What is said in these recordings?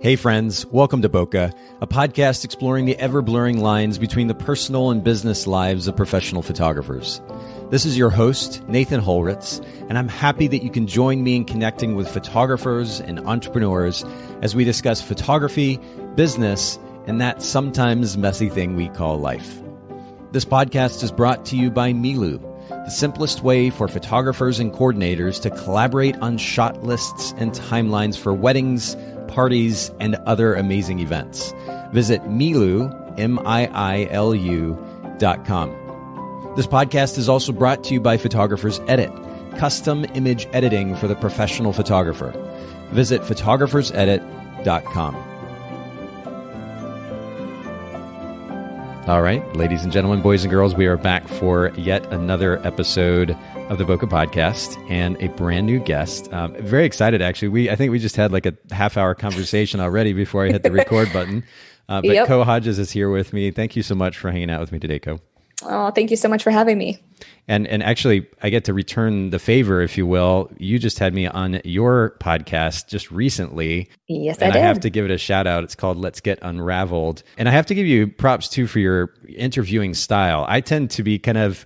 Hey friends, welcome to Bokeh, a podcast exploring the ever-blurring lines between the personal and business lives of professional photographers. This is your host, Nathan Holritz, and I'm happy that you can join me in connecting with photographers and entrepreneurs as we discuss photography, business, and that sometimes messy thing we call life. This podcast is brought to you by Milu, the simplest way for photographers and coordinators to collaborate on shot lists and timelines for weddings, parties, and other amazing events. Visit Milu, MIILU.com. This podcast is also brought to you by Photographers Edit, custom image editing for the professional photographer. Visit photographersedit.com. All right, ladies and gentlemen, boys and girls, we are back for yet another episode of the Bokeh Podcast and a brand new guest. Very excited, actually. I think we just had like a half-hour conversation already before I hit the record button. But Yep. Co Hodges is here with me. Thank you so much for hanging out with me today, Co. Oh, thank you so much for having me. And actually, I get to return the favor, if you will. You just had me on your podcast just recently. Yes, and I did. I have to give it a shout out. It's called Let's Get Unraveled. And I have to give you props too for your interviewing style. I tend to be kind of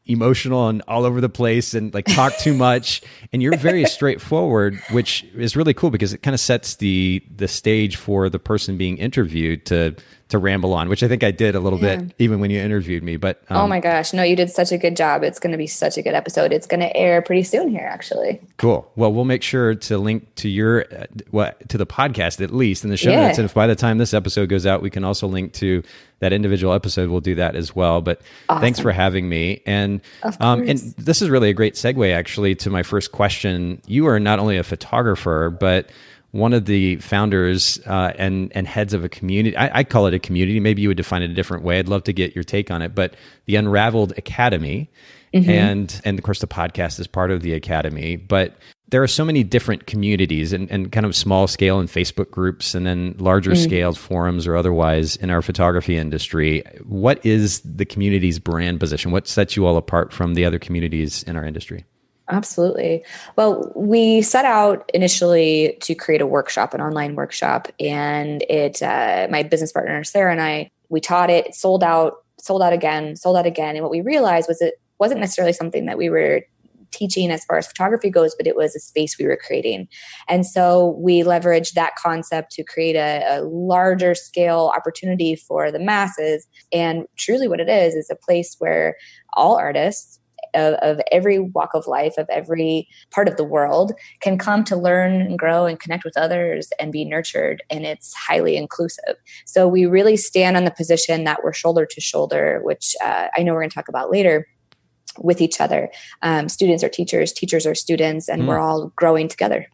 emotional and all over the place and like talk too much. And you're very straightforward, which is really cool because it kind of sets the stage for the person being interviewed to ramble on, which I think I did a little bit even when you interviewed me. But oh my gosh, no, you did such a good job. It's going to be such a good episode. It's going to air pretty soon here, actually. Cool. Well, we'll make sure to link to your to the podcast at least in the show notes. And if by the time this episode goes out, we can also link to that individual episode, we'll do that as well. But thanks for having me. And and this is really a great segue actually to my first question. You are not only a photographer, but one of the founders and heads of a community. I call it a community. Maybe you would define it a different way. I'd love to get your take on it. But the Unravelled Academy, and of course the podcast is part of the academy. But there are so many different communities and kind of small scale and Facebook groups, and then larger scale forums or otherwise in our photography industry. What is the community's brand position? What sets you all apart from the other communities in our industry? Absolutely. Well, we set out initially to create a workshop, an online workshop, and my business partner, Sarah, and I, we taught it, sold out again. And what we realized was it wasn't necessarily something that we were teaching as far as photography goes, but it was a space we were creating. And so we leveraged that concept to create a larger scale opportunity for the masses. And truly what it is a place where all artists of every walk of life, of every part of the world, can come to learn and grow and connect with others and be nurtured. And it's highly inclusive. So we really stand on the position that we're shoulder to shoulder, which I know we're going to talk about later, with each other. Students are teachers, teachers are students, and we're all growing together.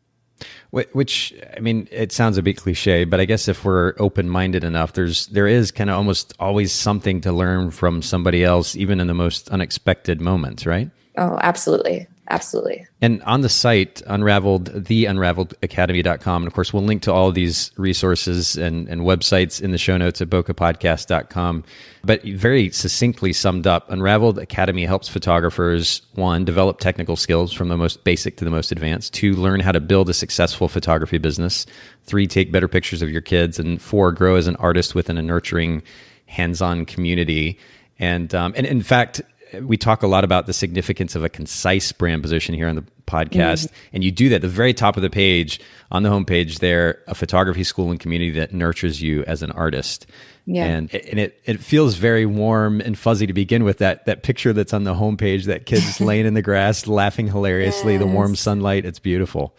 Which, I mean, it sounds a bit cliche, but I guess if we're open-minded enough, there is kind of almost always something to learn from somebody else, even in the most unexpected moments, right? Oh, absolutely. Absolutely. And on the site, unravelledacademy.com, and of course, we'll link to all of these resources and websites in the show notes at bokehpodcast.com. But very succinctly summed up, Unravelled Academy helps photographers, 1, develop technical skills from the most basic to the most advanced, 2, learn how to build a successful photography business, 3, take better pictures of your kids, and 4, grow as an artist within a nurturing, hands-on community. And in fact, we talk a lot about the significance of a concise brand position here on the podcast. And you do that at the very top of the page, on the homepage there, a photography school and community that nurtures you as an artist. Yeah. And it feels very warm and fuzzy to begin with, that picture that's on the homepage, that kid's laying in the grass, laughing hilariously, the warm sunlight. It's beautiful.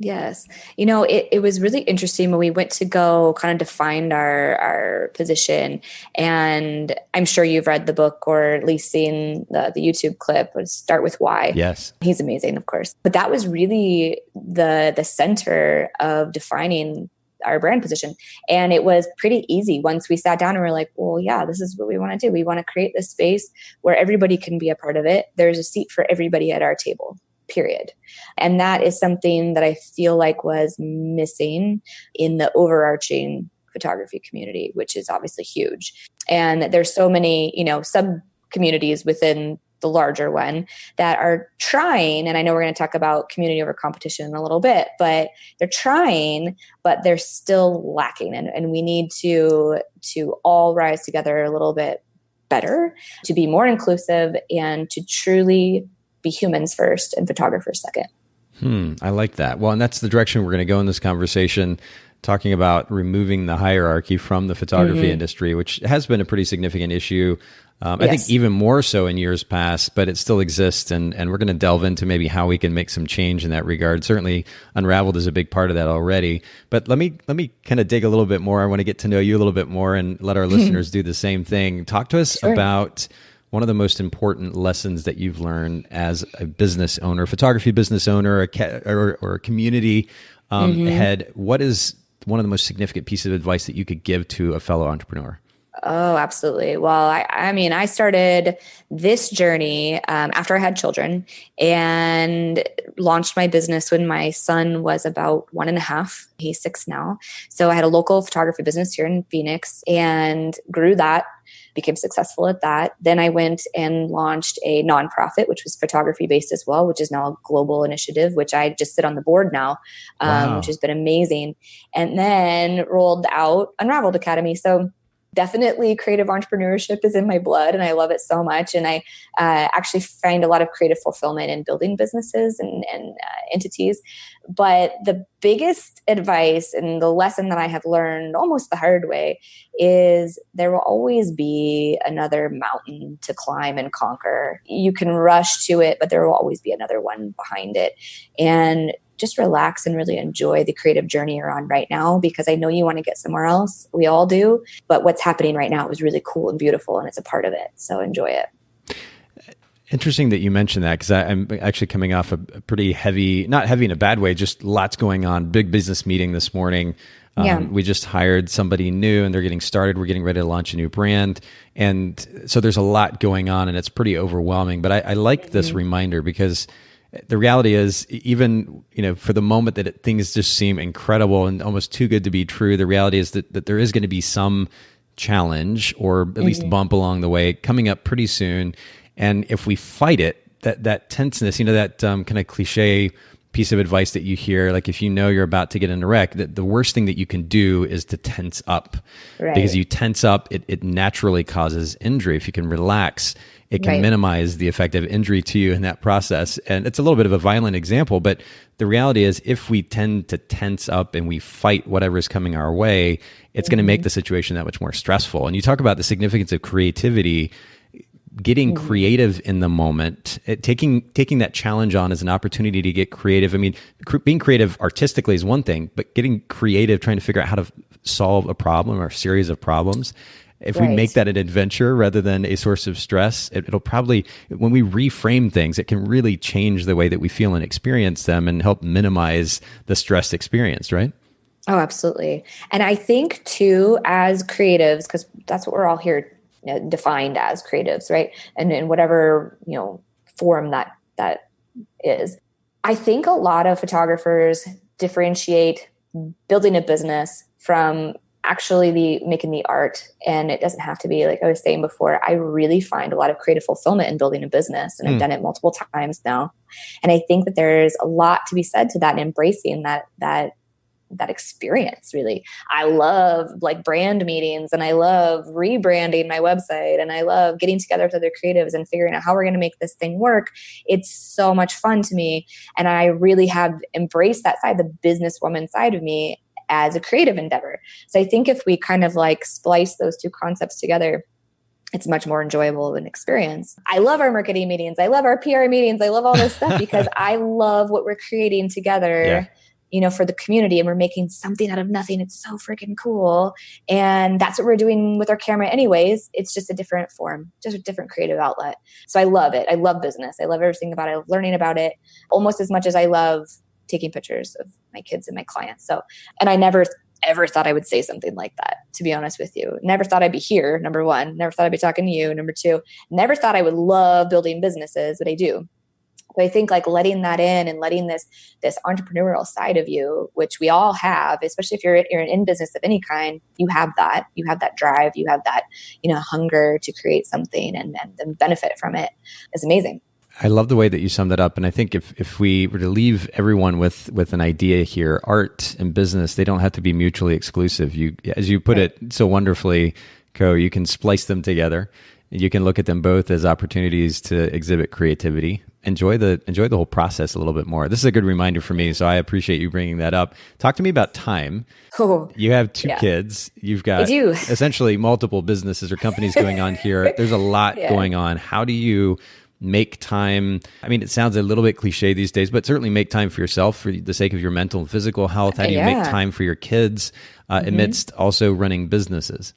Yes. You know, it was really interesting when we went to go kind of define our position. And I'm sure you've read the book or at least seen the YouTube clip, Start With Why. Yes. He's amazing, of course. But that was really the center of defining our brand position. And it was pretty easy once we sat down and we're like, well, yeah, this is what we want to do. We want to create this space where everybody can be a part of it. There's a seat for everybody at our table. Period. And that is something that I feel like was missing in the overarching photography community, which is obviously huge. And there's so many, sub communities within the larger one, that are trying, and I know we're going to talk about community over competition in a little bit, but they're trying, but they're still lacking. And we need to all rise together a little bit better, to be more inclusive, and to truly be humans first and photographers second. I like that. Well, and that's the direction we're going to go in this conversation, talking about removing the hierarchy from the photography industry, which has been a pretty significant issue. I think even more so in years past, but it still exists. And we're going to delve into maybe how we can make some change in that regard. Certainly Unraveled is a big part of that already. But let me kind of dig a little bit more. I want to get to know you a little bit more and let our listeners do the same thing. Talk to us about one of the most important lessons that you've learned as a business owner, photography business owner, or a community head. What is one of the most significant pieces of advice that you could give to a fellow entrepreneur? Oh, absolutely. Well, I started this journey after I had children, and launched my business when my son was about 1.5. He's 6 now. So I had a local photography business here in Phoenix and grew that, became successful at that. Then I went and launched a nonprofit, which was photography based as well, which is now a global initiative, which I just sit on the board now, which has been amazing. And then rolled out Unravelled Academy. So definitely creative entrepreneurship is in my blood, and I love it so much. And I actually find a lot of creative fulfillment in building businesses and entities. But the biggest advice and the lesson that I have learned almost the hard way is there will always be another mountain to climb and conquer. You can rush to it, but there will always be another one behind it. And just relax and really enjoy the creative journey you're on right now, because I know you want to get somewhere else. We all do. But what's happening right now is really cool and beautiful, and it's a part of it. So enjoy it. Interesting that you mentioned that, because I'm actually coming off a pretty heavy, not heavy in a bad way, just lots going on. Big business meeting this morning. We just hired somebody new and they're getting started. We're getting ready to launch a new brand. And so there's a lot going on and it's pretty overwhelming. But I like this reminder, because the reality is, even for the moment that things just seem incredible and almost too good to be true, the reality is that there is going to be some challenge, or at least bump along the way, coming up pretty soon. And if we fight it, that tenseness, that kind of cliche piece of advice that you hear, like if you're about to get in a wreck, the worst thing that you can do is to tense up. Right. Because you tense up, it naturally causes injury. If you can relax, it can minimize the effect of injury to you in that process. And it's a little bit of a violent example, but the reality is, if we tend to tense up and we fight whatever is coming our way, it's going to make the situation that much more stressful. And you talk about the significance of creativity, getting creative in the moment, taking that challenge on as an opportunity to get creative. I mean, being creative artistically is one thing, but getting creative, trying to figure out how to solve a problem or a series of problems. If we make that an adventure rather than a source of stress, it'll probably, when we reframe things, it can really change the way that we feel and experience them and help minimize the stress experienced, right? Oh, absolutely. And I think too, as creatives, because that's what we're all here defined as, creatives, right? And in whatever, form that is. I think a lot of photographers differentiate building a business from actually making the art. And it doesn't have to be, like I was saying before, I really find a lot of creative fulfillment in building a business, and I've done it multiple times now. And I think that there's a lot to be said to that, and embracing that experience. Really, I love brand meetings, and I love rebranding my website, and I love getting together with other creatives and figuring out how we're going to make this thing work. It's so much fun to me. And I really have embraced that side, the businesswoman side of me, as a creative endeavor. So I think if we kind of splice those two concepts together, it's much more enjoyable of an experience. I love our marketing meetings. I love our PR meetings. I love all this stuff because I love what we're creating together, for the community, and we're making something out of nothing. It's so freaking cool. And that's what we're doing with our camera anyways. It's just a different form, just a different creative outlet. So I love it. I love business. I love everything about it. I love learning about it almost as much as I love taking pictures of my kids and my clients. So, and I never ever thought I would say something like that, to be honest with you. Never thought I'd be here, number one. Never thought I'd be talking to you, number two. Never thought I would love building businesses, but I do. So I think like letting that in and letting this entrepreneurial side of you, which we all have, especially if you're in business of any kind, you have that drive, you have that, hunger to create something and benefit from it is amazing. I love the way that you summed that up. And I think if we were to leave everyone with an idea here, art and business, they don't have to be mutually exclusive. As you put it so wonderfully, Co, you can splice them together. You can look at them both as opportunities to exhibit creativity. Enjoy the whole process a little bit more. This is a good reminder for me, so I appreciate you bringing that up. Talk to me about time. Oh, you have two kids. You've got essentially multiple businesses or companies going on here. There's a lot going on. How do you make time? I mean, it sounds a little bit cliche these days, but certainly make time for yourself for the sake of your mental and physical health. How do you make time for your kids amidst also running businesses?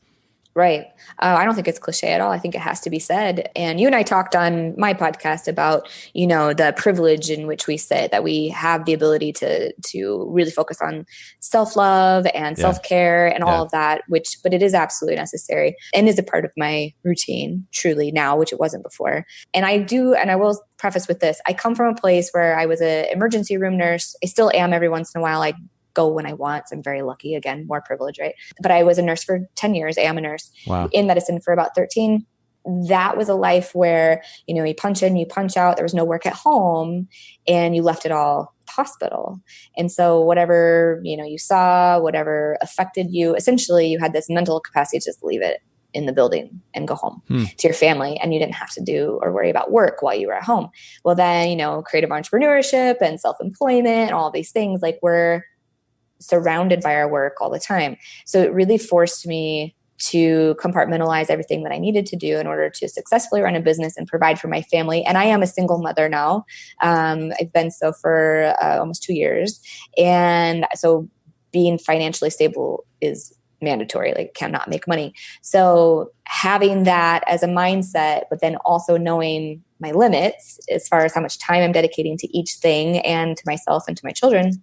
Right. I don't think it's cliche at all. I think it has to be said. And you and I talked on my podcast about, the privilege in which we sit, that we have the ability to really focus on self-love and self-care and all of that, but it is absolutely necessary and is a part of my routine truly now, which it wasn't before. And I will preface with this. I come from a place where I was an emergency room nurse. I still am every once in a while. I go when I want. So I'm very lucky. Again, more privilege, right? But I was a nurse for 10 years. I am a nurse in medicine for about 13. That was a life where, you punch in, you punch out. There was no work at home and you left it all at the hospital. And so whatever, you saw, whatever affected you, essentially you had this mental capacity to just leave it in the building and go home to your family. And you didn't have to do or worry about work while you were at home. Well, then, creative entrepreneurship and self-employment and all these things, like we're surrounded by our work all the time. So it really forced me to compartmentalize everything that I needed to do in order to successfully run a business and provide for my family. And I am a single mother now. I've been so for almost 2 years. And so being financially stable is mandatory, like cannot make money. So having that as a mindset, but then also knowing my limits as far as how much time I'm dedicating to each thing and to myself and to my children.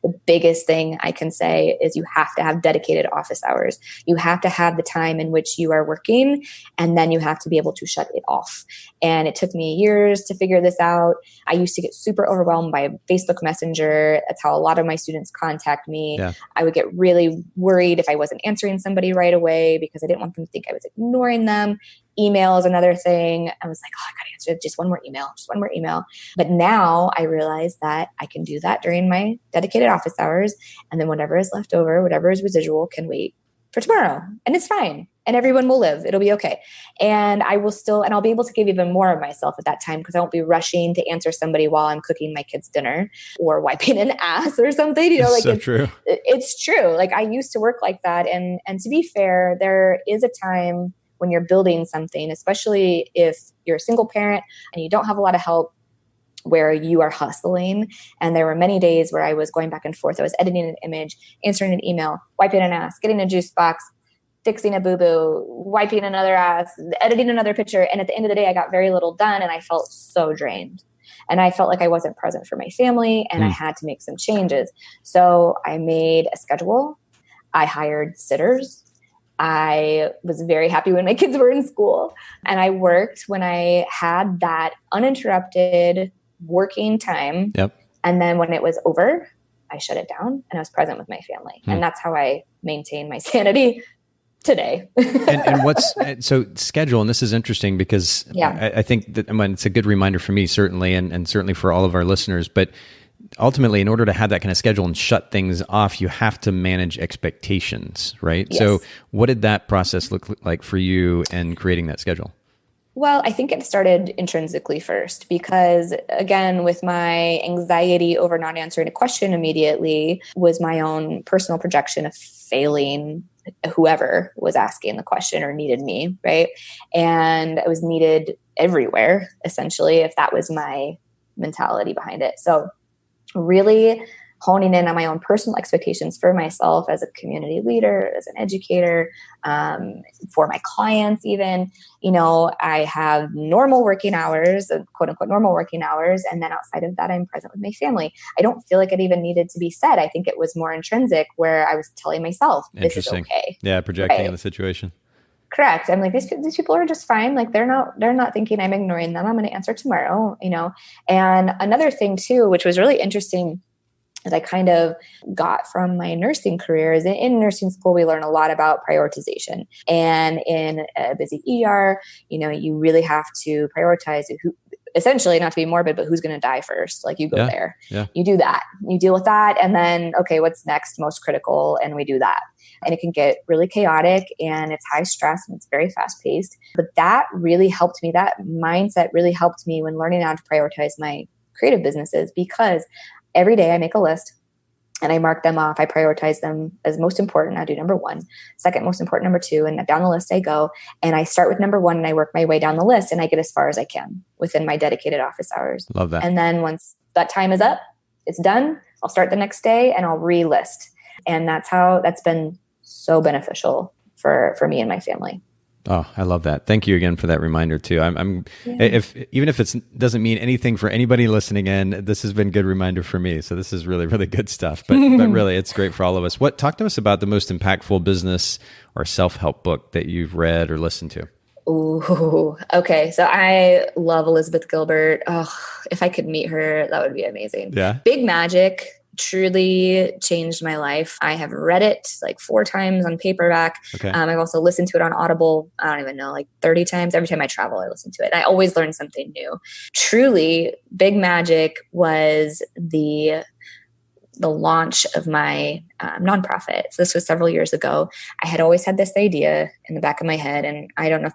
The biggest thing I can say is you have to have dedicated office hours. You have to have the time in which you are working, and then you have to be able to shut it off. And it took me years to figure this out. I used to get super overwhelmed by Facebook Messenger. That's how a lot of my students contact me. Yeah. I would get really worried if I wasn't answering somebody right away because I didn't want them to think I was ignoring them. Email is another thing. I was like, I got to answer just one more email. But now I realize that I can do that during my dedicated office hours. And then whatever is left over, whatever is residual can wait for tomorrow. And it's fine. And everyone will live. It'll be okay. And I'll be able to give even more of myself at that time because I won't be rushing to answer somebody while I'm cooking my kids' dinner or wiping an ass or something. It's true. It's true. Like I used to work like that. And to be fair, there is a time when you're building something, especially if you're a single parent and you don't have a lot of help, where you are hustling. And there were many days where I was going back and forth. I was editing an image, answering an email, wiping an ass, getting a juice box, fixing a boo-boo, wiping another ass, editing another picture. And at the end of the day, I got very little done and I felt so drained. And I felt like I wasn't present for my family and I had to make some changes. So I made a schedule. I hired sitters. I was very happy when my kids were in school, and I worked when I had that uninterrupted working time. Yep. And then when it was over, I shut it down and I was present with my family. And that's how I maintain my sanity today. and so schedule, and this is interesting because I think that it's a good reminder for me, certainly, and certainly for all of our listeners, but ultimately, in order to have that kind of schedule and shut things off, you have to manage expectations, right? Yes. So what did that process look like for you in creating that schedule? Well, I think it started intrinsically first because, again, with my anxiety over not answering a question immediately was my own personal projection of failing whoever was asking the question or needed me, right? And it was needed everywhere, essentially, if that was my mentality behind it. So really honing in on my own personal expectations for myself as a community leader, as an educator, for my clients even. I have normal working hours, quote unquote normal working hours. And then outside of that, I'm present with my family. I don't feel like it even needed to be said. I think it was more intrinsic where I was telling myself, this is okay. Yeah, projecting on the situation. Correct. I'm like, these people are just fine. Like they're not thinking I'm ignoring them. I'm going to answer tomorrow, And another thing too, which was really interesting, that I kind of got from my nursing career, is in nursing school, we learn a lot about prioritization. And in a busy ER, you really have to prioritize who, essentially, not to be morbid, but who's going to die first. Like you go there, you do that, you deal with that. And then, okay, what's next, most critical? And we do that. And it can get really chaotic and it's high stress and it's very fast paced. But that really helped me. That mindset really helped me when learning how to prioritize my creative businesses, because every day I make a list and I mark them off. I prioritize them as most important. I do number 1, second most important, number 2, and down the list I go. And I start with number 1 and I work my way down the list and I get as far as I can within my dedicated office hours. Love that. And then once that time is up, it's done. I'll start the next day and I'll relist. And that's been so beneficial for me and my family. Oh, I love that. Thank you again for that reminder too. Even if it doesn't mean anything for anybody listening in, this has been a good reminder for me. So this is really, really good stuff, but really it's great for all of us. Talk to us about the most impactful business or self-help book that you've read or listened to. Ooh, okay. So I love Elizabeth Gilbert. Oh, if I could meet her, that would be amazing. Yeah. Big Magic truly changed my life. I have read it like 4 times on paperback. Okay. I've also listened to it on Audible. I don't even know, like 30 times. Every time I travel, I listen to it. And I always learn something new. Truly, Big Magic was the launch of my nonprofit. So this was several years ago. I had always had this idea in the back of my head. And I don't know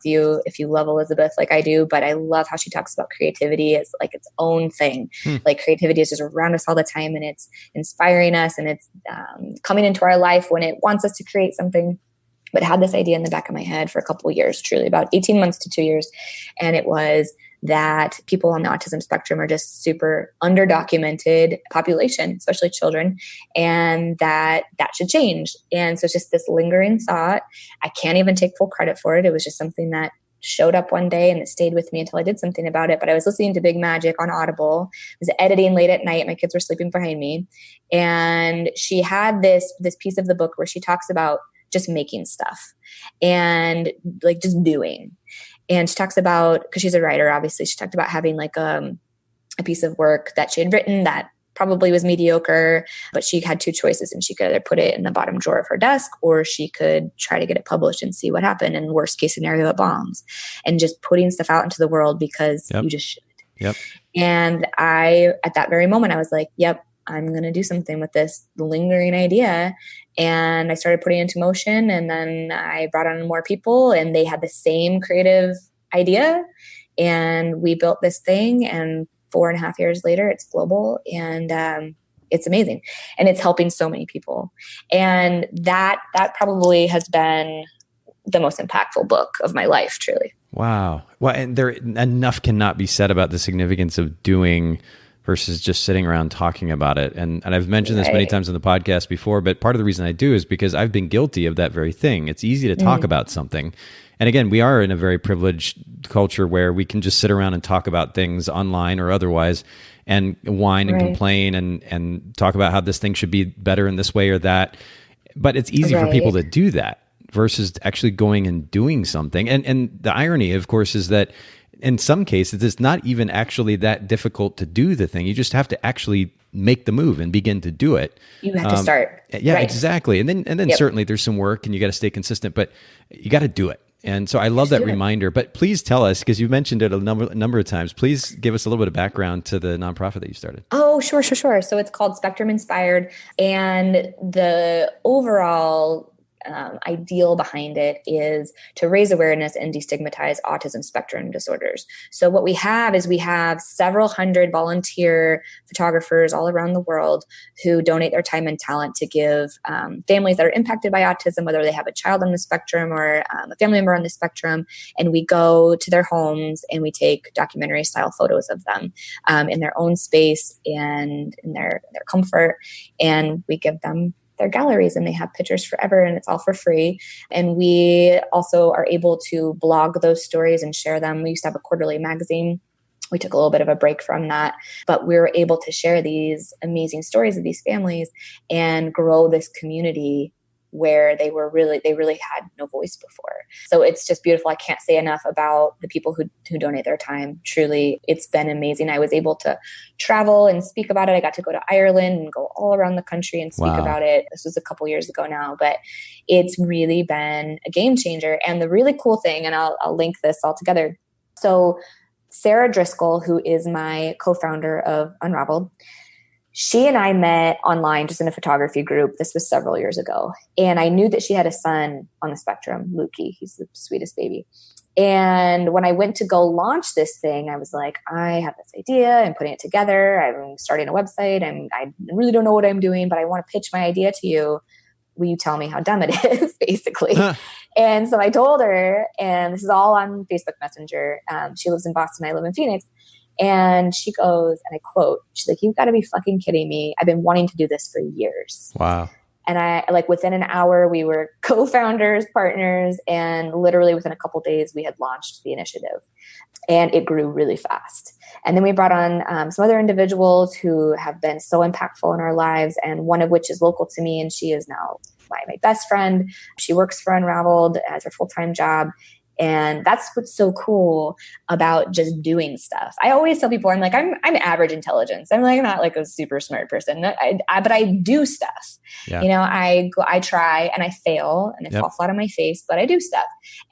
if you love Elizabeth like I do, but I love how she talks about creativity as like its own thing. Like creativity is just around us all the time and it's inspiring us and it's coming into our life when it wants us to create something. But I had this idea in the back of my head for a couple of years, truly about 18 months to 2 years. And it was that people on the autism spectrum are just super underdocumented population, especially children, and that should change. And so it's just this lingering thought. I can't even take full credit for it. It was just something that showed up one day and it stayed with me until I did something about it. But I was listening to Big Magic on Audible. I was editing late at night. My kids were sleeping behind me. And she had this piece of the book where she talks about just making stuff and like just doing. And she talks about, because she's a writer, obviously, she talked about having like a piece of work that she had written that probably was mediocre, but she had 2 choices and she could either put it in the bottom drawer of her desk or she could try to get it published and see what happened. And worst case scenario, it bombs. And just putting stuff out into the world because you just should. Yep. And at that very moment, I was like, yep, I'm going to do something with this lingering idea. And I started putting it into motion. And then I brought on more people and they had the same creative idea. And we built this thing. And 4.5 years later, it's global. And it's amazing. And it's helping so many people. And that probably has been the most impactful book of my life, truly. Wow. Well, and there enough cannot be said about the significance of doing versus just sitting around talking about it. And I've mentioned this many times on the podcast before, but part of the reason I do is because I've been guilty of that very thing. It's easy to talk about something. And again, we are in a very privileged culture where we can just sit around and talk about things online or otherwise and whine and complain and talk about how this thing should be better in this way or that. But it's easy for people to do that versus actually going and doing something. And the irony, of course, is that in some cases, it's not even actually that difficult to do the thing. You just have to actually make the move and begin to do it. You have to start. Yeah, exactly. And then certainly there's some work and you got to stay consistent, but you got to do it. And so I love that reminder. But please tell us, because you mentioned it a number of times, please give us a little bit of background to the nonprofit that you started. Oh, sure. So it's called Spectrum Inspired. And the overall ideal behind it is to raise awareness and destigmatize autism spectrum disorders. So what we have is several hundred volunteer photographers all around the world who donate their time and talent to give families that are impacted by autism, whether they have a child on the spectrum or a family member on the spectrum. And we go to their homes and we take documentary style photos of them in their own space and in their comfort. And we give them their galleries and they have pictures forever and it's all for free. And we also are able to blog those stories and share them. We used to have a quarterly magazine. We took a little bit of a break from that, but we were able to share these amazing stories of these families and grow this community where they really had no voice before. So it's just beautiful. I can't say enough about the people who donate their time. Truly, it's been amazing. I was able to travel and speak about it. I got to go to Ireland and go all around the country and speak about it. This was a couple years ago now, but it's really been a game changer. And the really cool thing, and I'll link this all together. So Sarah Driscoll, who is my co-founder of Unraveled, she and I met online just in a photography group. This was several years ago. And I knew that she had a son on the spectrum, Lukey. He's the sweetest baby. And when I went to go launch this thing, I was like, I have this idea. I'm putting it together. I'm starting a website. I really don't know what I'm doing, but I want to pitch my idea to you. Will you tell me how dumb it is, basically? And so I told her, and this is all on Facebook Messenger. She lives in Boston. I live in Phoenix. And she goes, and I quote, she's like, "You've got to be fucking kidding me. I've been wanting to do this for years." Wow. And I within an hour, we were co-founders, partners, and literally within a couple of days, we had launched the initiative, and it grew really fast. And then we brought on some other individuals who have been so impactful in our lives, and one of which is local to me, and she is now my best friend. She works for Unraveled as her full-time job. And that's what's so cool about just doing stuff. I always tell people, I'm average intelligence. I'm like, not like a super smart person, but I do stuff. Yeah. I try and I fail and I fall flat on my face, but I do stuff.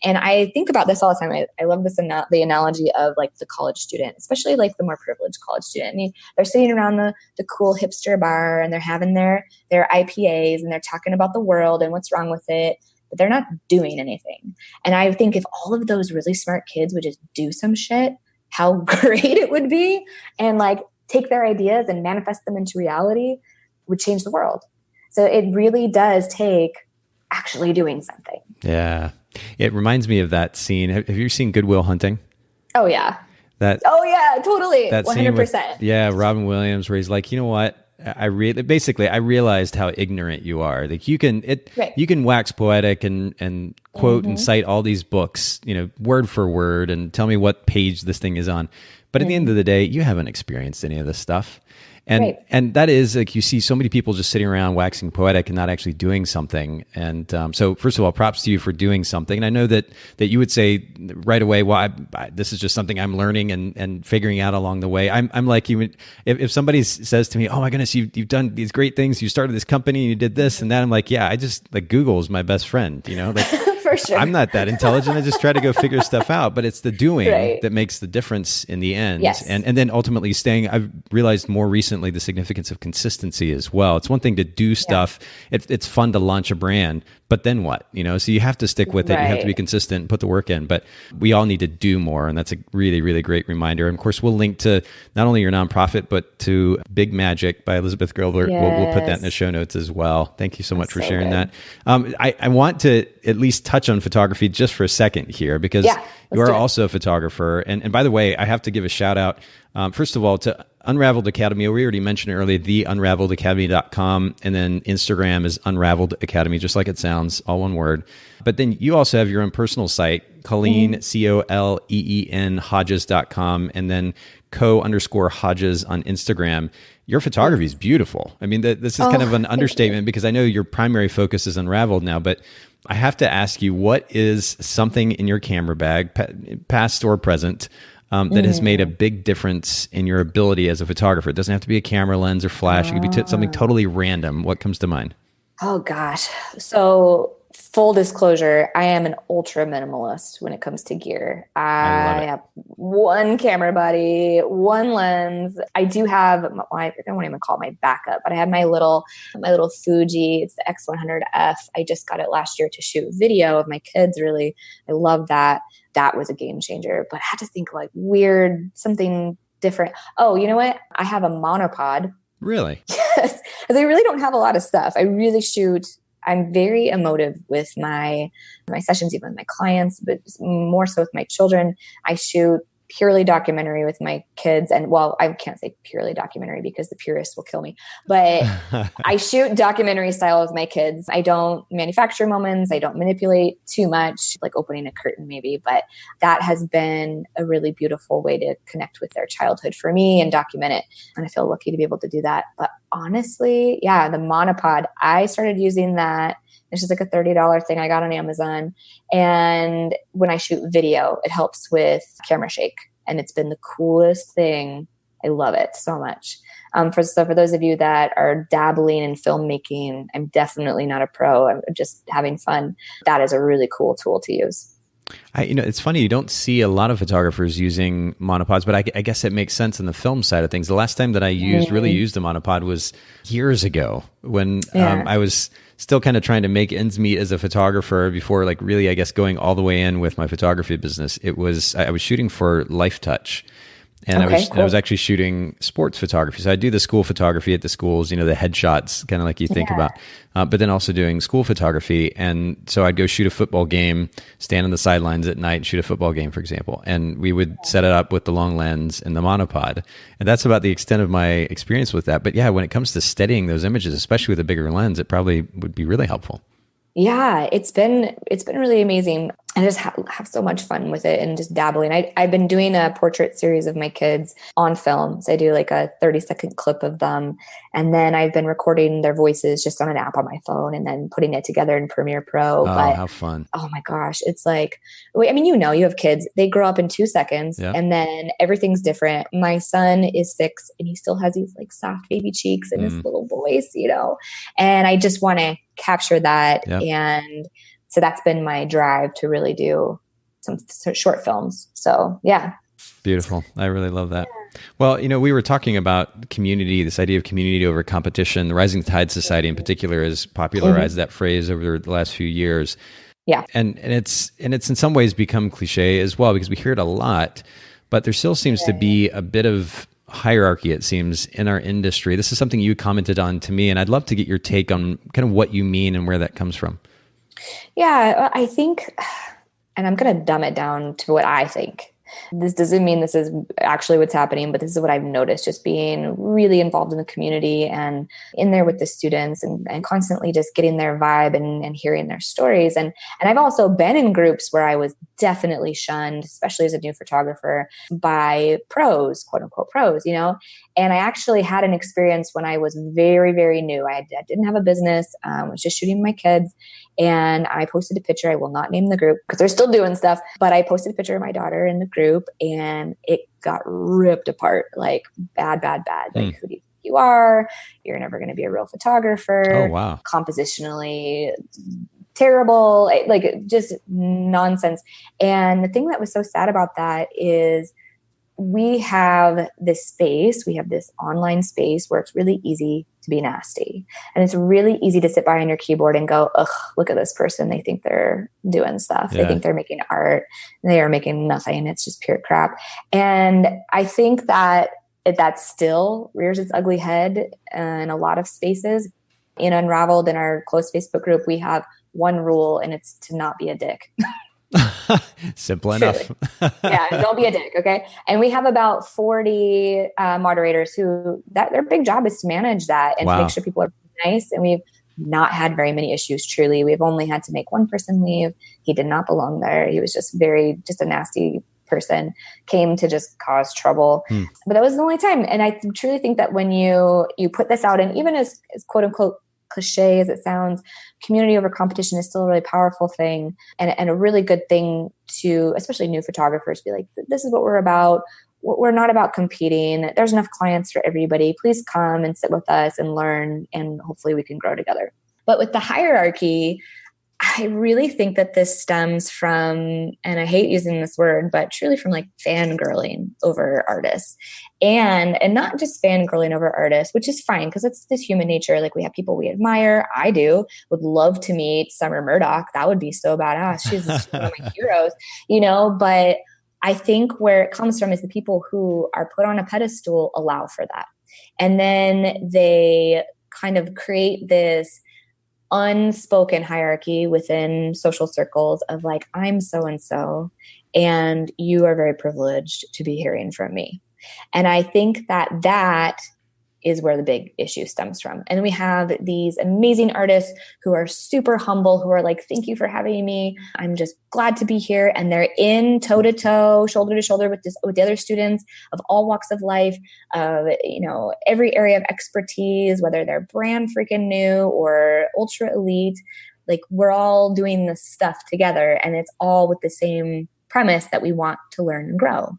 And I think about this all the time. I love this, the analogy of like the college student, especially like the more privileged college student. I mean, they're sitting around the cool hipster bar and they're having their IPAs and they're talking about the world and what's wrong with it. But they're not doing anything. And I think if all of those really smart kids would just do some shit, how great it would be. And like take their ideas and manifest them into reality would change the world. So it really does take actually doing something. Yeah. It reminds me of that scene. Have you seen Good Will Hunting? Oh, yeah. Totally. That 100%. Scene with, Robin Williams, where he's like, you know what? I realized how ignorant you are. Like you can wax poetic and quote and cite all these books, word for word, and tell me what page this thing is on. But at the end of the day, you haven't experienced any of this stuff. And that is like, you see so many people just sitting around waxing poetic and not actually doing something. And so first of all, props to you for doing something. And I know that you would say right away, well, this is just something I'm learning and figuring out along the way. I'm like, if somebody says to me, oh my goodness, you've done these great things. You started this company and you did this and that. I'm like, yeah, I just like Google is my best friend, like for sure. I'm not that intelligent. I just try to go figure stuff out, but it's the doing that makes the difference in the end. Yes. And then ultimately I've realized more recently the significance of consistency as well. It's one thing to do stuff. It's fun to launch a brand, but then what? So you have to stick with it. You have to be consistent and put the work in, but we all need to do more. And that's a really, really great reminder. And of course, we'll link to not only your nonprofit, but to Big Magic by Elizabeth Gilbert. Yes. We'll put that in the show notes as well. Thank you so much for sharing that. I want to at least touch on photography just for a second here, because you are also a photographer. And by the way, I have to give a shout out, first of all, to Unravelled Academy. We already mentioned it earlier, theunravelledacademy.com. And then Instagram is Unravelled Academy, just like it sounds, all one word. But then you also have your own personal site, Colleen, Coleen, Hodges.com, and then co_Hodges on Instagram. Your photography is beautiful. I mean, this is kind of an understatement because I know your primary focus is Unraveled now, but I have to ask you, what is something in your camera bag, past or present, that has made a big difference in your ability as a photographer? It doesn't have to be a camera lens or flash. It could be something totally random. What comes to mind? Oh, gosh. So full disclosure, I am an ultra minimalist when it comes to gear. I have one camera body, one lens. I do have, I don't even call it my backup, but I have my little Fuji. It's the X100F. I just got it last year to shoot video of my kids. Really, I love that. That was a game changer, but I had to think like weird, something different. Oh, you know what? I have a monopod. Really? Yes. Because I really don't have a lot of stuff. I really shoot. I'm very emotive with my sessions, even with my clients, but more so with my children. I shoot purely documentary with my kids. And well, I can't say purely documentary because the purists will kill me, but I shoot documentary style with my kids. I don't manufacture moments. I don't manipulate too much, like opening a curtain maybe, but that has been a really beautiful way to connect with their childhood for me and document it. And I feel lucky to be able to do that. But honestly, yeah, the monopod. I started using that. It's just like a $30 thing I got on Amazon. And when I shoot video, it helps with camera shake. And it's been the coolest thing. I love it so much. So for those of you that are dabbling in filmmaking, I'm definitely not a pro. I'm just having fun. That is a really cool tool to use. It's funny, you don't see a lot of photographers using monopods, but I guess it makes sense in the film side of things. The last time that I really used a monopod was years ago when I was still kind of trying to make ends meet as a photographer before like really, I guess, going all the way in with my photography business. I was shooting for Life Touch. And I was actually shooting sports photography. So I do the school photography at the schools, the headshots, kind of like you think about, but then also doing school photography. And so I'd go shoot a football game, stand on the sidelines at night, shoot a football game, for example. And we would set it up with the long lens and the monopod. And that's about the extent of my experience with that. But yeah, when it comes to steadying those images, especially with a bigger lens, it probably would be really helpful. Yeah, it's been really amazing. I just have so much fun with it and just dabbling. I've been doing a portrait series of my kids on film. So I do like a 30-second clip of them. And then I've been recording their voices just on an app on my phone and then putting it together in Premiere Pro. How fun. Oh my gosh. It's like, I mean, you have kids, they grow up in 2 seconds and then everything's different. My son is 6 and he still has these like soft baby cheeks and his little voice, and I just want to capture that. Yep. And so that's been my drive to really do some short films. So yeah. Beautiful. I really love that. Yeah. Well, we were talking about community, this idea of community over competition. The Rising Tide Society in particular has popularized that phrase over the last few years. Yeah. And it's in some ways become cliche as well because we hear it a lot, but there still seems to be a bit of hierarchy, it seems, in our industry. This is something you commented on to me, and I'd love to get your take on kind of what you mean and where that comes from. Yeah, I think, and I'm going to dumb it down to what I think. This doesn't mean this is actually what's happening, but this is what I've noticed just being really involved in the community and in there with the students and constantly just getting their vibe and hearing their stories. And I've also been in groups where I was definitely shunned, especially as a new photographer, by pros, quote unquote pros, And I actually had an experience when I was very, very new. I didn't have a business. I was just shooting my kids. And I posted a picture. I will not name the group because they're still doing stuff. But I posted a picture of my daughter in the group and it got ripped apart. Like bad. Like, who do you think you are? You're never going to be a real photographer. Oh, wow. Compositionally terrible. Like just nonsense. And the thing that was so sad about that is we have this online space where it's really easy to be nasty. And it's really easy to sit behind your keyboard and go, ugh, look at this person. They think they're doing stuff. Yeah. They think they're making art. They are making nothing. It's just pure crap. And I think that still rears its ugly head in a lot of spaces. In Unraveled, in our close Facebook group, we have one rule, and it's to not be a dick. Simple enough. Yeah, don't be a dick, okay? And we have about 40 moderators who their big job is to manage that and to make sure people are nice. And we've not had very many issues, truly. We've only had to make one person leave. He did not belong there. He was just a nasty person, came to just cause trouble. But that was the only time. And I truly think that when you put this out, and even as quote unquote cliche as it sounds, community over competition is still a really powerful thing and a really good thing to, especially new photographers, be like, this is what we're about. We're not about competing. There's enough clients for everybody. Please come and sit with us and learn, and hopefully we can grow together. But with the hierarchy, I really think that this stems from, and I hate using this word, but truly from like fangirling over artists. And not just fangirling over artists, which is fine because it's this human nature. Like we have people we admire. I would love to meet Summer Murdoch. That would be so badass. She's one of my heroes, but I think where it comes from is the people who are put on a pedestal allow for that. And then they kind of create this unspoken hierarchy within social circles of like, I'm so-and-so, and you are very privileged to be hearing from me. And I think that is where the big issue stems from. And we have these amazing artists who are super humble, who are like, thank you for having me. I'm just glad to be here. And they're in toe to toe, shoulder to shoulder with the other students of all walks of life, of, every area of expertise, whether they're brand freaking new or ultra elite. Like, we're all doing this stuff together, and it's all with the same premise that we want to learn and grow.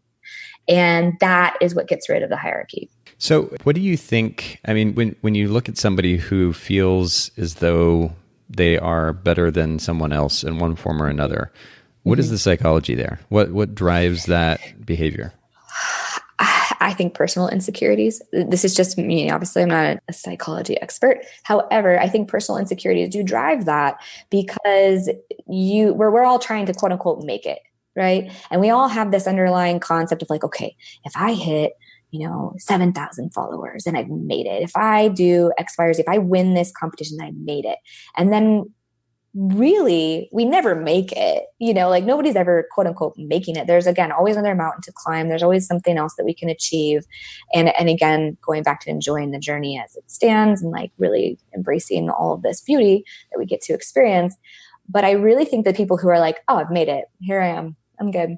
And that is what gets rid of the hierarchy. So what do you think? I mean, when you look at somebody who feels as though they are better than someone else in one form or another, what is the psychology there? What drives that behavior? I think personal insecurities. This is just me. Obviously, I'm not a psychology expert. However, I think personal insecurities do drive that, because we're all trying to quote unquote make it, right? And we all have this underlying concept of like, okay, if I hit 7,000 followers and I've made it. If I do X, Y, or Z, if I win this competition, I made it. And then really, we never make it, like nobody's ever quote unquote making it. There's, again, always another mountain to climb. There's always something else that we can achieve. And again, going back to enjoying the journey as it stands and like really embracing all of this beauty that we get to experience. But I really think that people who are like, oh, I've made it. Here I am. I'm good.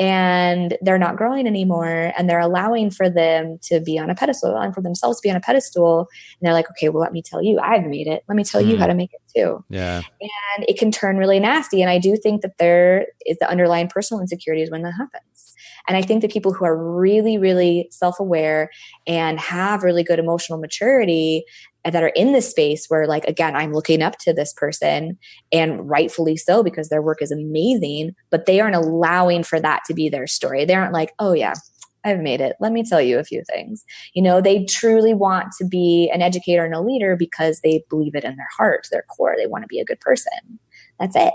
And they're not growing anymore, and they're allowing for them to be on a pedestal, allowing for themselves to be on a pedestal. And they're like, okay, well, let me tell you, I've made it. Let me tell you how to make it too. Yeah. And it can turn really nasty. And I do think that there is the underlying personal insecurities when that happens. And I think that people who are really, really self-aware and have really good emotional maturity that are in this space where, like, again, I'm looking up to this person, and rightfully so, because their work is amazing, but they aren't allowing for that to be their story. They aren't like, oh yeah, I've made it. Let me tell you a few things. They truly want to be an educator and a leader because they believe it in their heart, their core. They want to be a good person. That's it.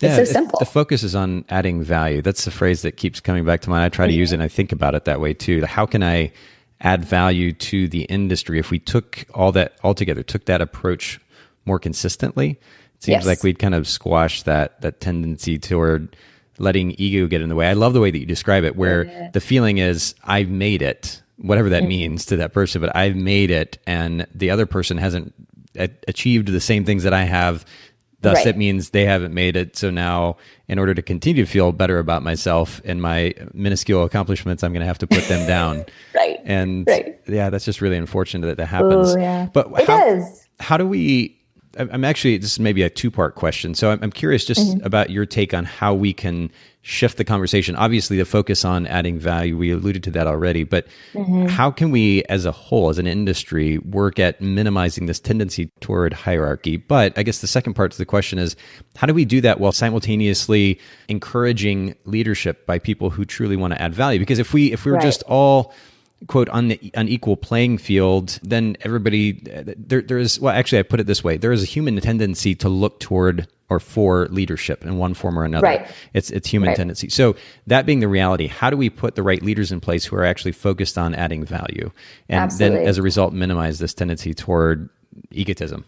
It's so simple. The focus is on adding value. That's the phrase that keeps coming back to mind. I try to use it, and I think about it that way too. How can I add value to the industry if we took all that all together, took that approach more consistently? It seems like we'd kind of squash that tendency toward letting ego get in the way. I love the way that you describe it, where the feeling is, I've made it, whatever that means to that person, but I've made it, and the other person hasn't achieved the same things that I have. Thus, it means they haven't made it. So now, in order to continue to feel better about myself and my minuscule accomplishments, I'm going to have to put them down. Yeah, that's just really unfortunate that happens. Ooh, yeah. But how do we, I'm actually, this is maybe a two-part question. So I'm curious just about your take on how we can shift the conversation. Obviously, the focus on adding value, we alluded to that already, but how can we as a whole, as an industry, work at minimizing this tendency toward hierarchy? But I guess the second part to the question is, how do we do that while simultaneously encouraging leadership by people who truly want to add value? Because if we were just all, quote, on the unequal playing field, then everybody, there is, well, actually I put it this way, there is a human tendency to look toward or for leadership in one form or another. It's human tendency. So that being the reality, how do we put the right leaders in place who are actually focused on adding value? And then as a result, minimize this tendency toward egotism?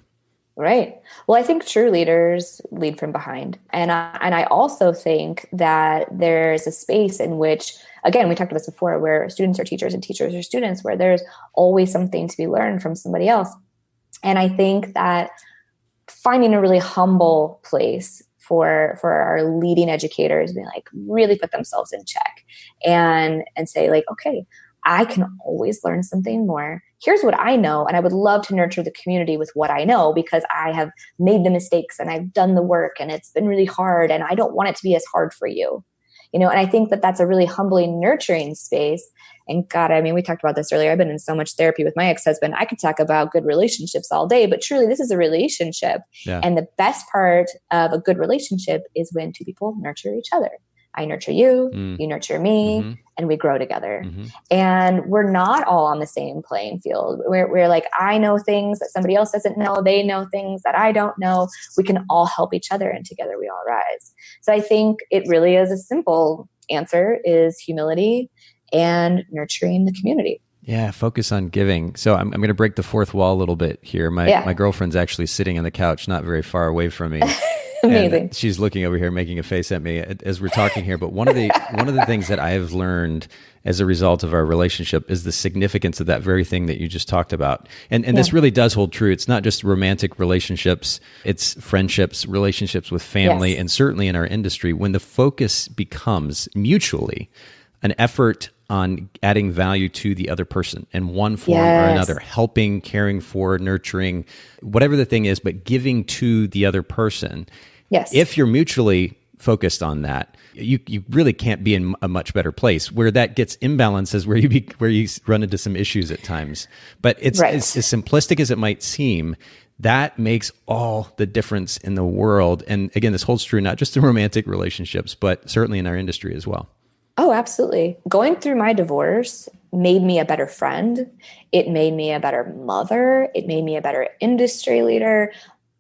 Right. Well, I think true leaders lead from behind. And I also think that there's a space in which, again, we talked about this before, where students are teachers and teachers are students, where there's always something to be learned from somebody else. And I think that finding a really humble place for our leading educators, being like, really put themselves in check and say like, okay, I can always learn something more. Here's what I know. And I would love to nurture the community with what I know, because I have made the mistakes and I've done the work and it's been really hard. And I don't want it to be as hard for you. And I think that that's a really humbling, nurturing space. And God, I mean, we talked about this earlier. I've been in so much therapy with my ex-husband. I could talk about good relationships all day, but truly this is a relationship. Yeah. And the best part of a good relationship is when two people nurture each other. I nurture you, you nurture me, and we grow together. And we're not all on the same playing field. We're like, I know things that somebody else doesn't know. They know things that I don't know. We can all help each other, and together we all rise. So I think it really is a simple answer, is humility and nurturing the community. Yeah, focus on giving. So I'm going to break the fourth wall a little bit here. My girlfriend's actually sitting on the couch, not very far away from me. Amazing. And she's looking over here, making a face at me as we're talking here. But one of the things that I have learned as a result of our relationship is the significance of that very thing that you just talked about. And this really does hold true. It's not just romantic relationships, it's friendships, relationships with family, and certainly in our industry, when the focus becomes mutually an effort on adding value to the other person in one form or another, helping, caring for, nurturing, whatever the thing is, but giving to the other person. Yes. If you're mutually focused on that, you really can't be in a much better place. Where that gets imbalanced is where you run into some issues at times. But it's as simplistic as it might seem. That makes all the difference in the world. And again, this holds true not just in romantic relationships, but certainly in our industry as well. Oh, absolutely. Going through my divorce made me a better friend. It made me a better mother. It made me a better industry leader.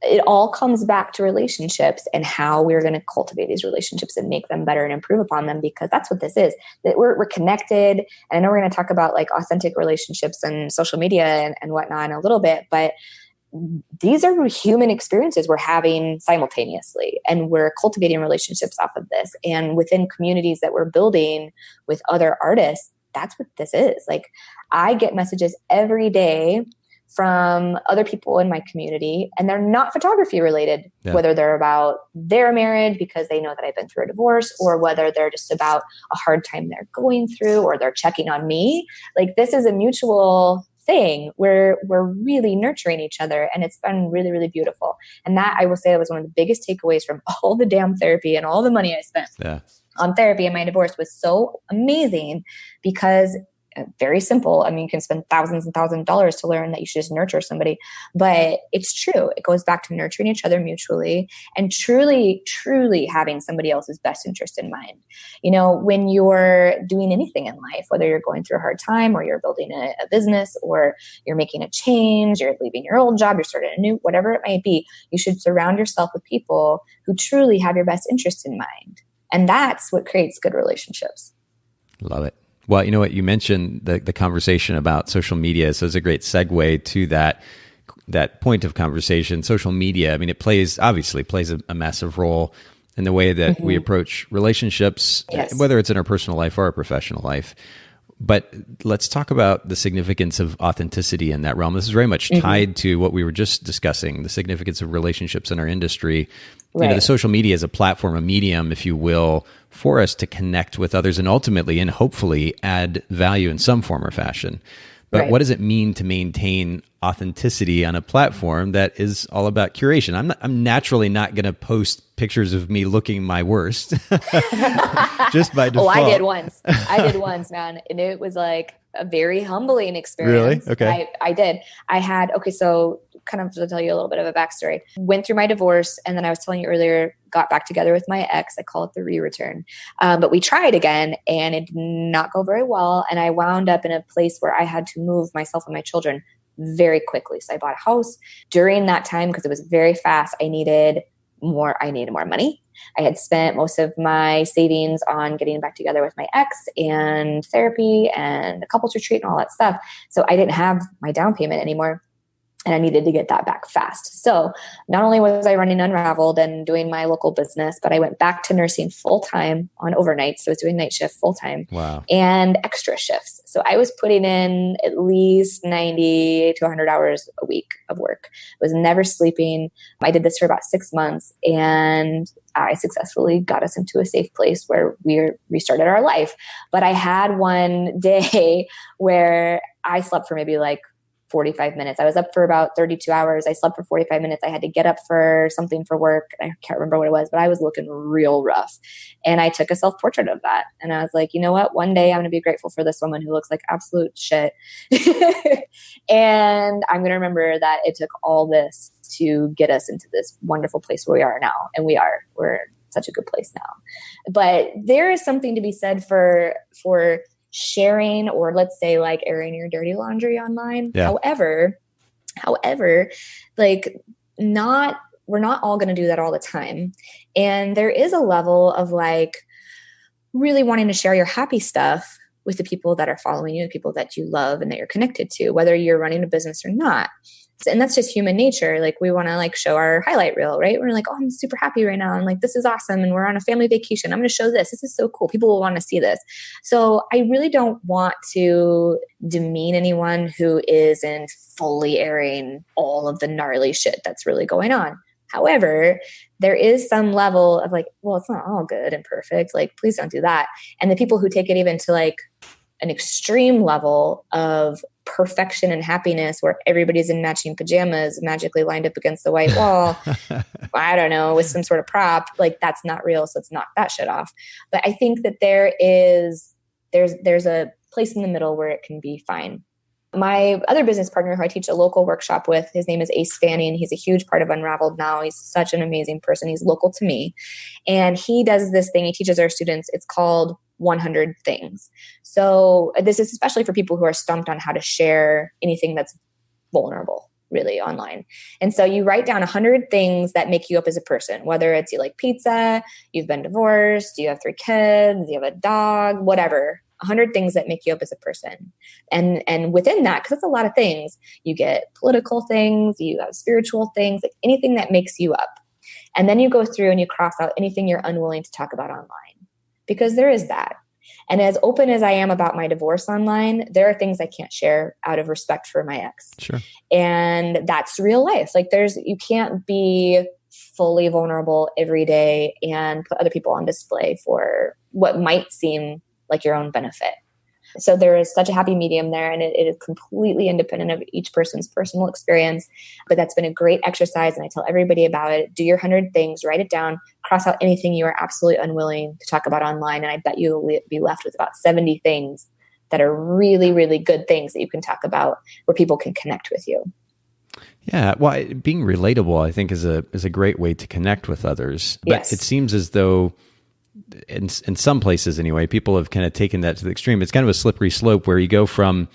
It all comes back to relationships and how we're going to cultivate these relationships and make them better and improve upon them, because that's what this is. That we're connected. And I know we're going to talk about like authentic relationships and social media and whatnot in a little bit, but these are human experiences we're having simultaneously, and we're cultivating relationships off of this. And within communities that we're building with other artists, that's what this is. Like, I get messages every day from other people in my community, and they're not photography related, whether they're about their marriage because they know that I've been through a divorce, or whether they're just about a hard time they're going through, or they're checking on me. Like, this is a mutual thing where we're really nurturing each other, and it's been really, really beautiful. And that, I will say, that was one of the biggest takeaways from all the damn therapy and all the money I spent on therapy and my divorce was so amazing, because very simple. I mean, you can spend thousands and thousands of dollars to learn that you should just nurture somebody, but it's true. It goes back to nurturing each other mutually and truly, truly having somebody else's best interest in mind. You know, when you're doing anything in life, whether you're going through a hard time or you're building a business or you're making a change, you're leaving your old job, you're starting a new, whatever it might be, you should surround yourself with people who truly have your best interest in mind. And that's what creates good relationships. Love it. Well, you know what, you mentioned the conversation about social media, so it's a great segue to that point of conversation. Social media, I mean, it obviously plays a massive role in the way that we approach relationships, whether it's in our personal life or our professional life. But let's talk about the significance of authenticity in that realm. This is very much tied to what we were just discussing, the significance of relationships in our industry. Right. You know, the social media is a platform, a medium, if you will, for us to connect with others and ultimately and hopefully add value in some form or fashion. But what does it mean to maintain authenticity on a platform that is all about curation? I'm naturally not going to post pictures of me looking my worst just by default. I did once, man. And it was like a very humbling experience. Really? Okay. I did. So kind of to tell you a little bit of a backstory. Went through my divorce, and then I was telling you earlier, got back together with my ex. I call it the re-return. But we tried again, and it did not go very well. And I wound up in a place where I had to move myself and my children very quickly. So I bought a house. During that time, because it was very fast, I needed more money. I had spent most of my savings on getting back together with my ex and therapy and a couples retreat and all that stuff. So I didn't have my down payment anymore. And I needed to get that back fast. So not only was I running Unraveled and doing my local business, but I went back to nursing full-time on overnight. So I was doing night shift full-time and extra shifts. So I was putting in at least 90 to 100 hours a week of work. I was never sleeping. I did this for about 6 months, and I successfully got us into a safe place where we restarted our life. But I had one day where I slept for maybe like 45 minutes. I was up for about 32 hours. I slept for 45 minutes. I had to get up for something for work. I can't remember what it was, but I was looking real rough. And I took a self-portrait of that. And I was like, you know what? One day I'm going to be grateful for this woman who looks like absolute shit. And I'm going to remember that it took all this to get us into this wonderful place where we are now. And we're in such a good place now. But there is something to be said for sharing, or let's say like airing your dirty laundry online. Yeah. However, like we're not all going to do that all the time. And there is a level of like really wanting to share your happy stuff with the people that are following you, the people that you love and that you're connected to, whether you're running a business or not. And that's just human nature. Like we want to like show our highlight reel, right? We're like, oh, I'm super happy right now. And like, this is awesome. And we're on a family vacation. I'm going to show this. This is so cool. People will want to see this. So I really don't want to demean anyone who isn't fully airing all of the gnarly shit that's really going on. However, there is some level of like, well, it's not all good and perfect. Like, please don't do that. And the people who take it even to like an extreme level of perfection and happiness where everybody's in matching pajamas magically lined up against the white wall, I don't know, with some sort of prop, like that's not real. So let's knock that shit off. But I think that there's a place in the middle where it can be fine. My other business partner who I teach a local workshop with, his name is Ace Fanning. He's a huge part of Unraveled now. He's such an amazing person. He's local to me. And he does this thing. He teaches our students. It's called 100 Things. So this is especially for people who are stumped on how to share anything that's vulnerable, really, online. And so you write down 100 things that make you up as a person, whether it's you like pizza, you've been divorced, you have 3 kids, you have a dog, whatever. 100 things that make you up as a person. And within that, because it's a lot of things, you get political things, you have spiritual things, like anything that makes you up. And then you go through and you cross out anything you're unwilling to talk about online, because there is that. And as open as I am about my divorce online, there are things I can't share out of respect for my ex. Sure. And that's real life. Like you can't be fully vulnerable every day and put other people on display for what might seem like your own benefit. So there is such a happy medium there, and it is completely independent of each person's personal experience. But that's been a great exercise, and I tell everybody about it. Do your 100 things, write it down, cross out anything you are absolutely unwilling to talk about online, and I bet you will be left with about 70 things that are really, really good things that you can talk about where people can connect with you. Yeah, well, being relatable, I think, is a great way to connect with others. But Yes. It seems as though in some places anyway, people have kind of taken that to the extreme. It's kind of a slippery slope where you go from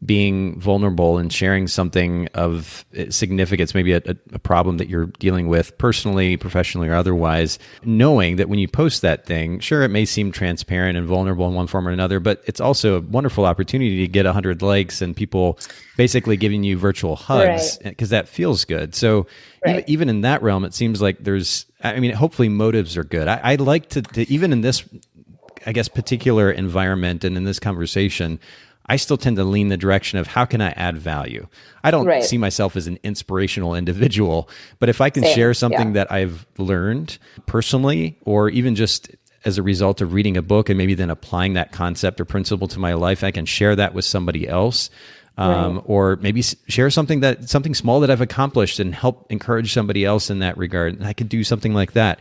being vulnerable and sharing something of significance, maybe a problem that you're dealing with personally, professionally, or otherwise, knowing that when you post that thing, sure, it may seem transparent and vulnerable in one form or another, but it's also a wonderful opportunity to get 100 likes and people basically giving you virtual hugs, because that feels good. So even in that realm, it seems like hopefully motives are good. I like to even in this, I guess, particular environment and in this conversation, I still tend to lean the direction of how can I add value? I don't see myself as an inspirational individual, but if I can share something that I've learned personally, or even just as a result of reading a book and maybe then applying that concept or principle to my life, I can share that with somebody else. Or maybe share something small that I've accomplished and help encourage somebody else in that regard. And I could do something like that.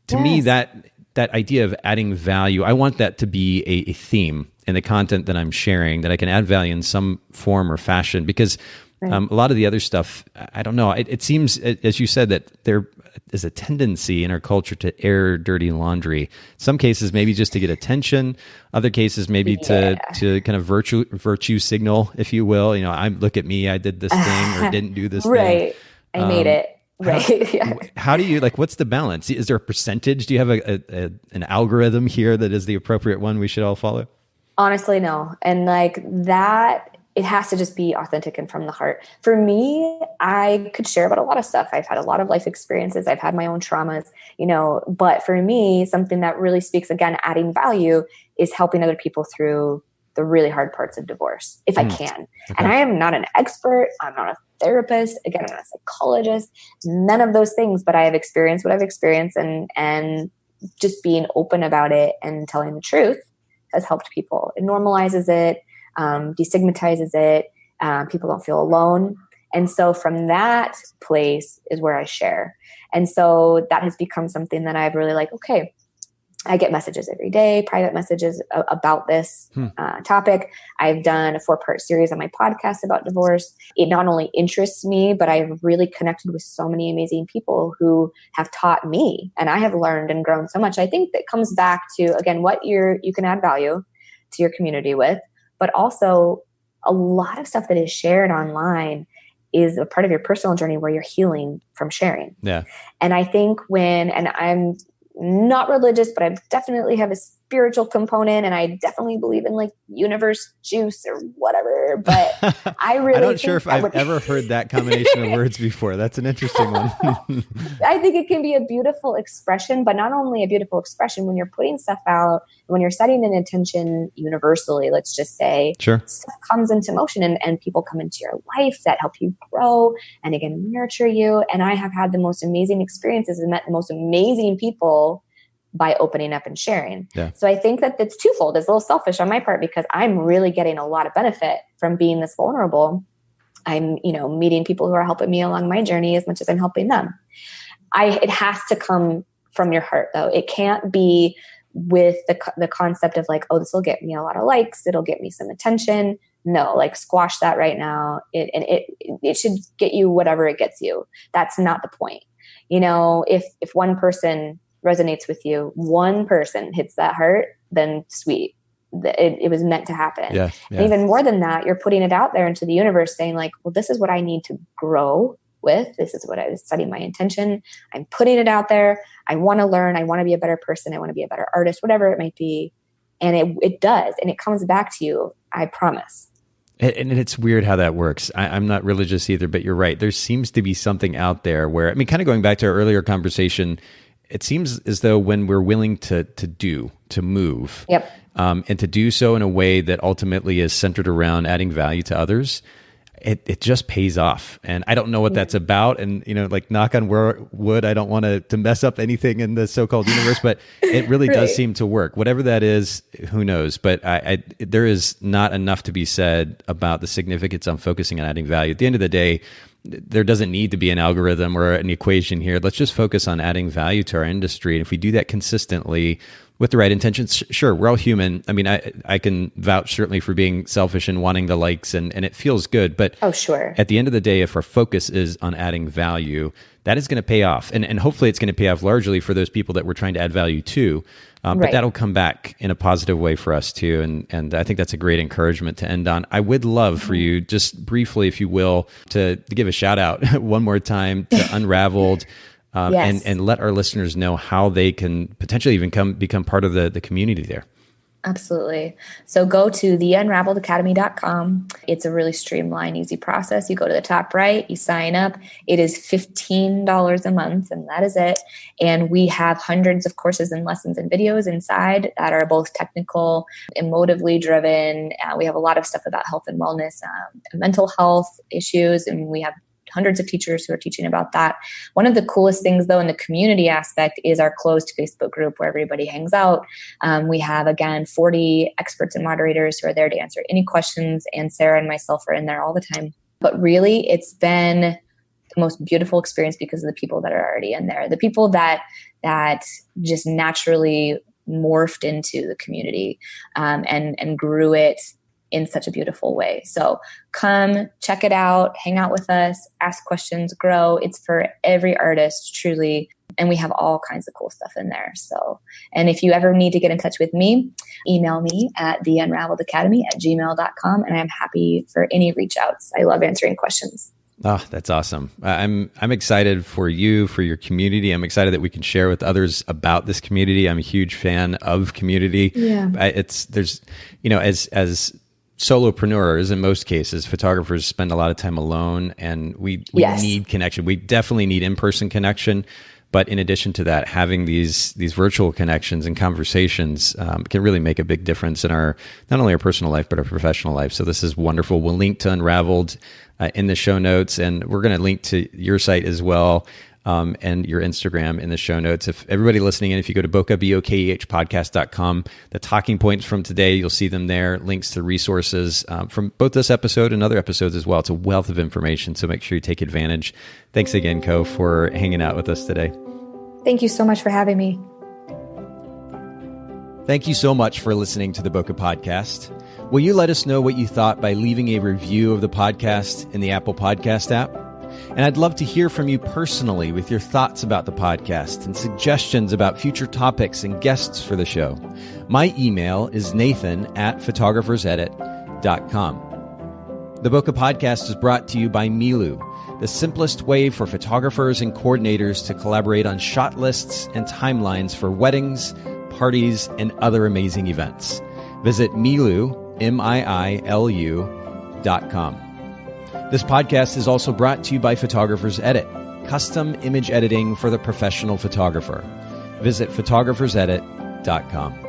To me, that idea of adding value, I want that to be a theme in the content that I'm sharing, that I can add value in some form or fashion, because a lot of the other stuff, I don't know. It seems, as you said, that there is a tendency in our culture to air dirty laundry. Some cases, maybe just to get attention. Other cases, maybe to kind of virtue signal, if you will. Look at me, I did this thing or didn't do this thing. I made it. Right. How do you what's the balance? Is there a percentage? Do you have an algorithm here that is the appropriate one we should all follow? Honestly, no. And that, it has to just be authentic and from the heart. For me, I could share about a lot of stuff. I've had a lot of life experiences. I've had my own traumas, but for me, something that really speaks, again, adding value is helping other people through the really hard parts of divorce, if I can. Okay. And I am not an expert. I'm not a therapist. Again, I'm not a psychologist, none of those things, but I have experienced what I've experienced, and just being open about it and telling the truth has helped people. It normalizes it, destigmatizes it. People don't feel alone. And so from that place is where I share. And so that has become something that I've really okay, I get messages every day, private messages about this topic. I've done a 4-part series on my podcast about divorce. It not only interests me, but I've really connected with so many amazing people who have taught me, and I have learned and grown so much. I think that comes back to, again, what you can add value to your community with, but also a lot of stuff that is shared online is a part of your personal journey where you're healing from sharing. Yeah. And I think and I'm not religious, but I definitely have a spiritual component, and I definitely believe in like universe juice or whatever, but I really I'm not sure if I've ever heard that combination of words before. That's an interesting one. I think it can be a beautiful expression, but not only a beautiful expression, when you're putting stuff out, when you're setting an intention universally, let's just say, sure, stuff comes into motion and people come into your life that help you grow and again, nurture you. And I have had the most amazing experiences and met the most amazing people by opening up and sharing. Yeah. So I think that it's twofold. It's a little selfish on my part because I'm really getting a lot of benefit from being this vulnerable. I'm, meeting people who are helping me along my journey as much as I'm helping them. It has to come from your heart though. It can't be with the concept of like, oh, this will get me a lot of likes. It'll get me some attention. No, like squash that right now. It should get you whatever it gets you. That's not the point. If one person resonates with you, one person hits that heart, then sweet. It was meant to happen. Yeah. And even more than that, you're putting it out there into the universe saying like, well, this is what I need to grow with. This is what I was setting my intention. I'm putting it out there. I want to learn. I want to be a better person. I want to be a better artist, whatever it might be. And it does. And it comes back to you. I promise. And it's weird how that works. I'm not religious either, but you're right. There seems to be something out there where, kind of going back to our earlier conversation, it seems as though when we're willing to move, yep. And to do so in a way that ultimately is centered around adding value to others, it just pays off. And I don't know what that's about. And, like knock on wood, I don't want to mess up anything in the so-called universe, but it really right. does seem to work. Whatever that is, who knows? But there is not enough to be said about the significance on focusing on adding value. At the end of the day, there doesn't need to be an algorithm or an equation here. Let's just focus on adding value to our industry. And if we do that consistently with the right intentions, sure, we're all human. I can vouch certainly for being selfish and wanting the likes and it feels good. But oh, sure. At the end of the day, if our focus is on adding value, that is going to pay off. And hopefully it's going to pay off largely for those people that we're trying to add value to. But right. that'll come back in a positive way for us too. And I think that's a great encouragement to end on. I would love for you, just briefly, if you will, to give a shout out one more time to Unraveled. Yes. and let our listeners know how they can potentially even become part of the community there. Absolutely. So go to theunravelledacademy.com. It's a really streamlined, easy process. You go to the top right, you sign up. It is $15 a month, and that is it. And we have hundreds of courses and lessons and videos inside that are both technical, emotively driven. We have a lot of stuff about health and wellness, mental health issues, and we have hundreds of teachers who are teaching about that. One of the coolest things, though, in the community aspect is our closed Facebook group where everybody hangs out. We have, again, 40 experts and moderators who are there to answer any questions, and Sarah and myself are in there all the time. But really, it's been the most beautiful experience because of the people that are already in there, the people that just naturally morphed into the community and grew it in such a beautiful way. So come check it out, hang out with us, ask questions, grow. It's for every artist, truly. And we have all kinds of cool stuff in there. So, and if you ever need to get in touch with me, email me at theunravelledacademy@gmail.com. And I'm happy for any reach outs. I love answering questions. Oh, that's awesome. I'm excited for you, for your community. I'm excited that we can share with others about this community. I'm a huge fan of community. Yeah. There's, as solopreneurs, in most cases, photographers spend a lot of time alone, and we Yes. need connection. We definitely need in-person connection. But in addition to that, having these virtual connections and conversations can really make a big difference in not only our personal life, but our professional life. So this is wonderful. We'll link to Unraveled in the show notes, and we're going to link to your site as well. And your Instagram in the show notes. If everybody listening in, if you go to Bokeh, BOKEH podcast.com, the talking points from today, you'll see them there, links to resources from both this episode and other episodes as well. It's a wealth of information, so make sure you take advantage. Thanks again, Ko, for hanging out with us today. Thank you so much for having me. Thank you so much for listening to the Bokeh Podcast. Will you let us know what you thought by leaving a review of the podcast in the Apple Podcast app? And I'd love to hear from you personally with your thoughts about the podcast and suggestions about future topics and guests for the show. My email is nathan@photographersedit.com. The Bokeh Podcast is brought to you by Milu, the simplest way for photographers and coordinators to collaborate on shot lists and timelines for weddings, parties, and other amazing events. Visit Miilu, MIILU.com. This podcast is also brought to you by Photographers Edit, custom image editing for the professional photographer. Visit photographersedit.com.